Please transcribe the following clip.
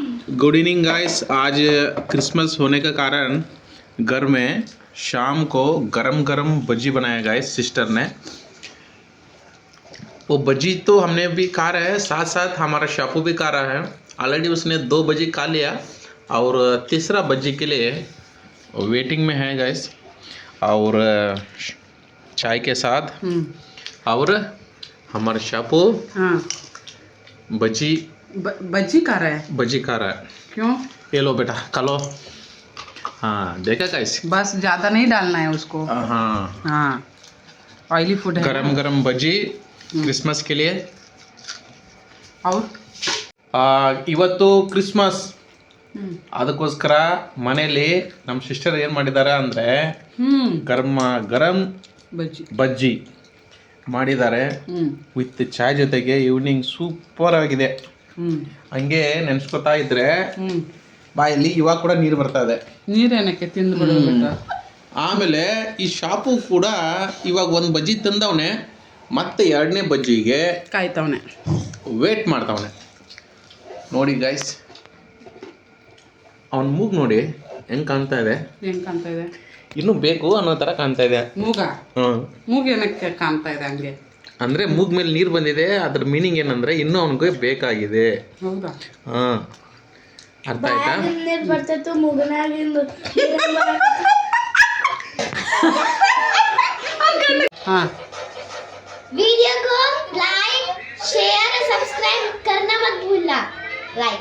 Good evening guys. आज Christmas होने के कारण घर में शाम को गरम गरम भजी बनाया गाइस सिस्टर ने। वो भजी तो हमने भी खा रहे हैं, साथ साथ हमारा शापू भी खा रहा है। ऑलरेडी उसने 2 भजी खा लिया और तीसरा भजी के लिए वेटिंग में है गाइस। और चाय के साथ और हमारा शापू भजी बज्जी खा रहा है। भजी खा रहा है। क्यों? ये लो बेटा खा लो। हाँ देखा कैसे, बस ज्यादा नहीं डालना है उसको। हाँ हाँ ऑयली फूड है। गरम गरम भजी क्रिसमस के लिए। और ಇವತ್ತು ಕ್ರಿಸ್ಮಸ್, ಅದಕ್ಕೋಸ್ಕರ ಮನೇಲಿ ನಮ್ಮ ಸಿಸ್ಟರ್ ಏನು ಮಾಡಿದ್ದಾರೆ ಅಂದರೆ ಗರಂ ಗರಂ ಬಜ್ಜಿ ಮಾಡಿದ್ದಾರೆ ವಿತ್ ಚಾಯ್ ಜೊತೆಗೆ. ಈವ್ನಿಂಗ್ ಸೂಪರ್ ಆಗಿದೆ. ಹಂಗೆ ನೆನ್ಸ್ಕೊತಾ ಇದ್ರೆ ಬಾಯಲ್ಲಿ ಇವಾಗ ಕೂಡ ನೀರು ಬರ್ತಾ ಇದೆ. ನೀರೇನಕ್ಕೆ ತಿಂದು ಬಿಡೋದು. ಆಮೇಲೆ ಈ ಶಾಪು ಕೂಡ ಇವಾಗ ಒಂದು ಬಜ್ಜಿ ತಂದವನೆ, ಮತ್ತೆ 2ನೇ ಬಜ್ಜಿಗೆ ಕಾಯ್ತವನೆ, ವೇಟ್ ಮಾಡ್ತವನೆ. ನೋಡಿ ಗೈಸ್, ಅವನ ಮೂಗು ನೋಡಿ ಹೆಂಗೆ ಕಾಣ್ತಾ ಇದೆ. ಹೆಂಗ್ ಕಾಣ್ತಾ ಇದೆ? ಇನ್ನೂ ಬೇಕು ಅನ್ನೋ ಥರ ಕಾಣ್ತಾ ಇದೆ. ಮೂಗು ಏನಕ್ಕೆ ಕಾಣ್ತಾ ಇದೆ ಹಂಗೆ? ಅಂದರೆ ಮೂಗ್ ಮೇಲೆ ನೀರು ಬಂದಿದೆ. ಅದ್ರ ಮೀನಿಂಗ್ ಏನಂದ್ರೆ ಇನ್ನೂ ಅವನಿಗೆ ಬೇಕಾಗಿದೆ. ಹೌದಾ? ಹಾಂ, ಅರ್ಥ ಆಯ್ತಾ? हाँ वीडियो को लाइक शेयर और सब्सक्राइब करना मत भूलना। लाइक